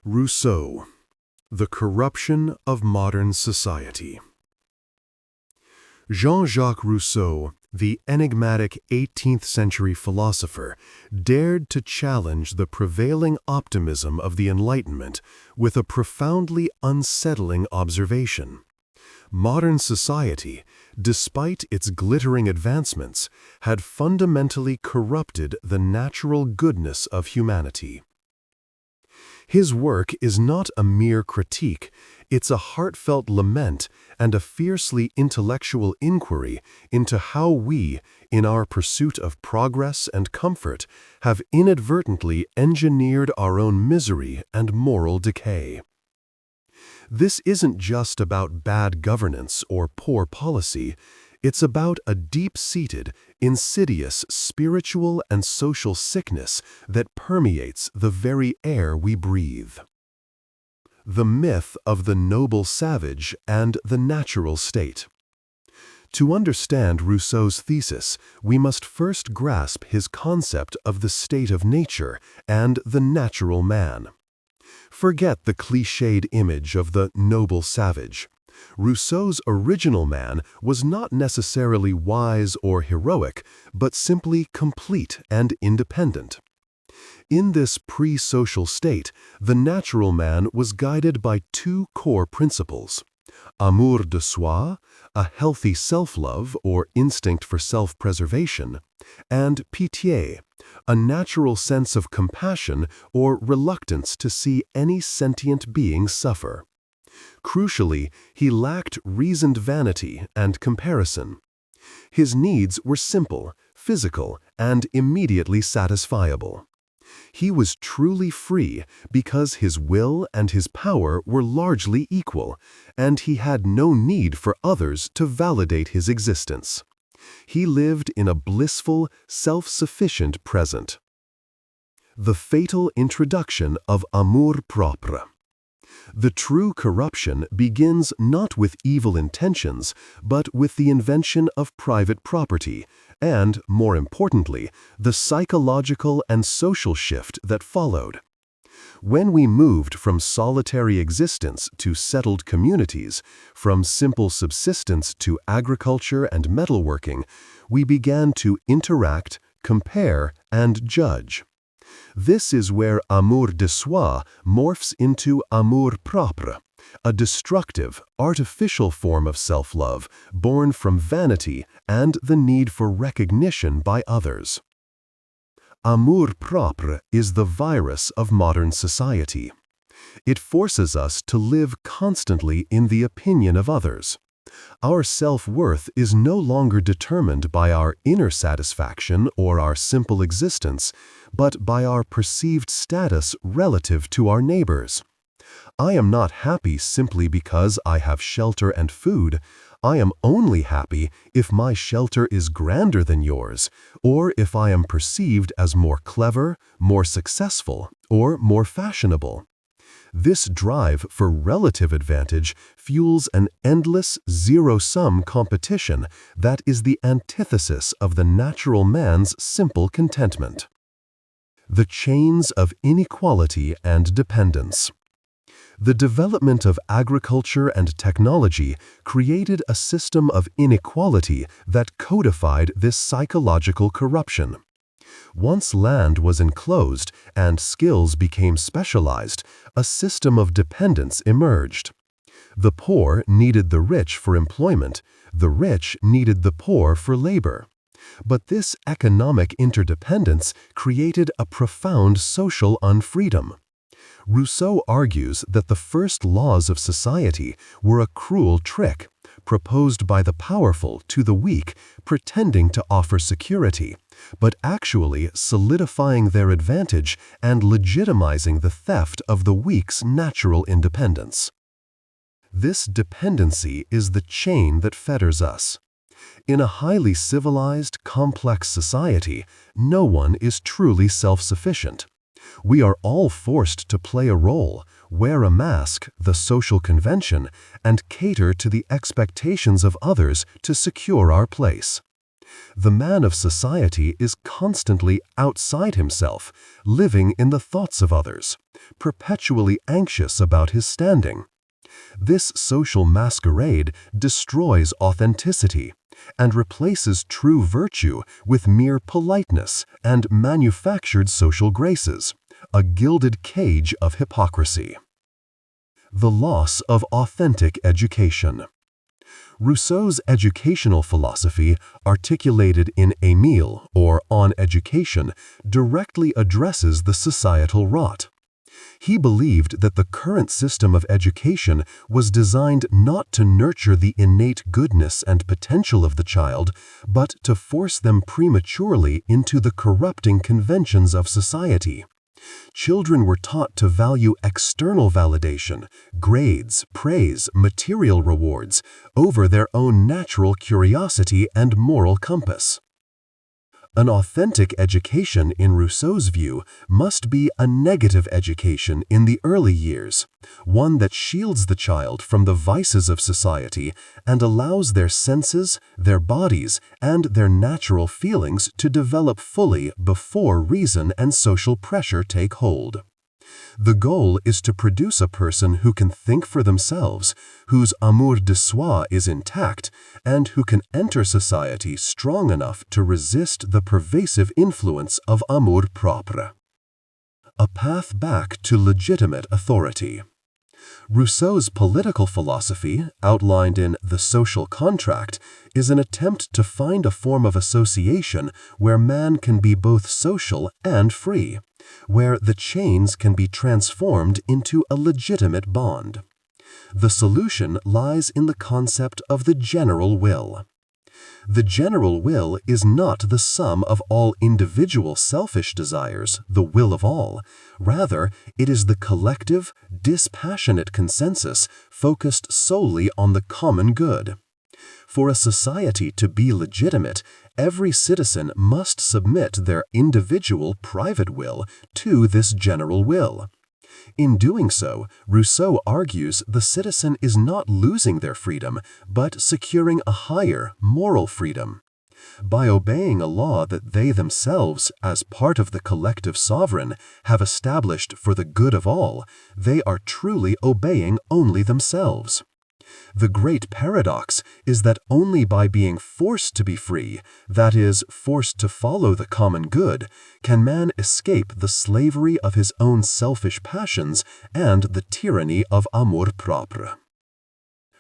Rousseau, The Corruption of Modern Society. Jean-Jacques Rousseau, the enigmatic 18th-century philosopher, dared to challenge the prevailing optimism of the Enlightenment with a profoundly unsettling observation. Modern society, despite its glittering advancements, had fundamentally corrupted the natural goodness of humanity. His work is not a mere critique, it's a heartfelt lament and a fiercely intellectual inquiry into how we, in our pursuit of progress and comfort, have inadvertently engineered our own misery and moral decay. This isn't just about bad governance or poor policy, it's about a deep-seated, insidious spiritual and social sickness that permeates the very air we breathe. The myth of the noble savage and the natural state. To understand Rousseau's thesis, we must first grasp his concept of the state of nature and the natural man. Forget the cliched image of the noble savage. Rousseau's original man was not necessarily wise or heroic, but simply complete and independent. In this pre-social state, the natural man was guided by two core principles: amour de soi, a healthy self-love or instinct for self-preservation, and pitié, a natural sense of compassion or reluctance to see any sentient being suffer. Crucially, he lacked reasoned vanity and comparison. His needs were simple, physical, and immediately satisfiable. He was truly free because his will and his power were largely equal, and he had no need for others to validate his existence. He lived in a blissful, self-sufficient present. The fatal introduction of amour-propre. The true corruption begins not with evil intentions, but with the invention of private property, and, more importantly, the psychological and social shift that followed. When we moved from solitary existence to settled communities, from simple subsistence to agriculture and metalworking, we began to interact, compare, and judge. This is where amour de soi morphs into amour-propre, a destructive, artificial form of self-love born from vanity and the need for recognition by others. Amour-propre is the virus of modern society. It forces us to live constantly in the opinion of others. Our self-worth is no longer determined by our inner satisfaction or our simple existence, but by our perceived status relative to our neighbors. I am not happy simply because I have shelter and food. I am only happy if my shelter is grander than yours, or if I am perceived as more clever, more successful, or more fashionable. This drive for relative advantage fuels an endless, zero-sum competition that is the antithesis of the natural man's simple contentment. The chains of inequality and dependence. The development of agriculture and technology created a system of inequality that codified this psychological corruption. Once land was enclosed and skills became specialized, a system of dependence emerged. The poor needed the rich for employment, the rich needed the poor for labor. But this economic interdependence created a profound social unfreedom. Rousseau argues that the first laws of society were a cruel trick, proposed by the powerful to the weak, pretending to offer security, but actually solidifying their advantage and legitimizing the theft of the weak's natural independence. This dependency is the chain that fetters us. In a highly civilized, complex society, no one is truly self-sufficient. We are all forced to play a role, wear a mask, the social convention, and cater to the expectations of others to secure our place. The man of society is constantly outside himself, living in the thoughts of others, perpetually anxious about his standing. This social masquerade destroys authenticity and replaces true virtue with mere politeness and manufactured social graces, a gilded cage of hypocrisy. The loss of authentic education. Rousseau's educational philosophy, articulated in Émile, or On Education, directly addresses the societal rot. He believed that the current system of education was designed not to nurture the innate goodness and potential of the child, but to force them prematurely into the corrupting conventions of society. Children were taught to value external validation, grades, praise, material rewards, over their own natural curiosity and moral compass. An authentic education, in Rousseau's view, must be a negative education in the early years, one that shields the child from the vices of society and allows their senses, their bodies, and their natural feelings to develop fully before reason and social pressure take hold. The goal is to produce a person who can think for themselves, whose amour de soi is intact, and who can enter society strong enough to resist the pervasive influence of amour propre. A path back to legitimate authority. Rousseau's political philosophy, outlined in The Social Contract, is an attempt to find a form of association where man can be both social and free, where the chains can be transformed into a legitimate bond. The solution lies in the concept of the general will. The general will is not the sum of all individual selfish desires, the will of all. Rather, it is the collective, dispassionate consensus focused solely on the common good. For a society to be legitimate, every citizen must submit their individual private will to this general will. In doing so, Rousseau argues the citizen is not losing their freedom, but securing a higher, moral freedom. By obeying a law that they themselves, as part of the collective sovereign, have established for the good of all, they are truly obeying only themselves. The great paradox is that only by being forced to be free, that is, forced to follow the common good, can man escape the slavery of his own selfish passions and the tyranny of amour propre.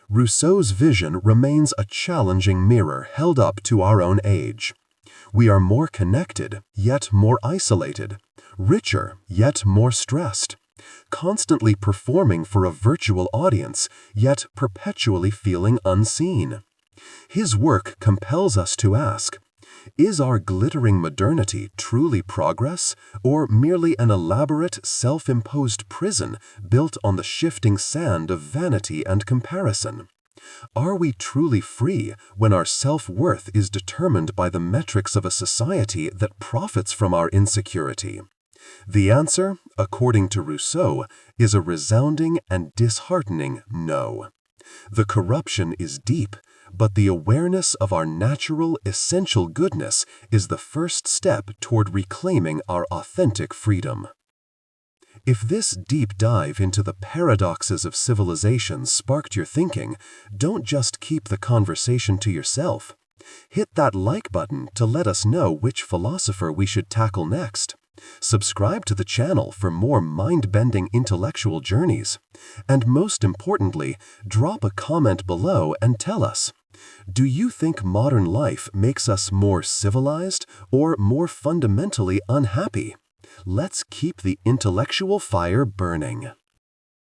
Rousseau's vision remains a challenging mirror held up to our own age. We are more connected, yet more isolated, richer, yet more stressed, constantly performing for a virtual audience, yet perpetually feeling unseen. His work compels us to ask, is our glittering modernity truly progress, or merely an elaborate, self-imposed prison built on the shifting sand of vanity and comparison? Are we truly free when our self-worth is determined by the metrics of a society that profits from our insecurity? The answer, according to Rousseau, is a resounding and disheartening no. The corruption is deep, but the awareness of our natural, essential goodness is the first step toward reclaiming our authentic freedom. If this deep dive into the paradoxes of civilization sparked your thinking, don't just keep the conversation to yourself. Hit that like button to let us know which philosopher we should tackle next. Subscribe to the channel for more mind-bending intellectual journeys. And most importantly, drop a comment below and tell us, do you think modern life makes us more civilized or more fundamentally unhappy? Let's keep the intellectual fire burning.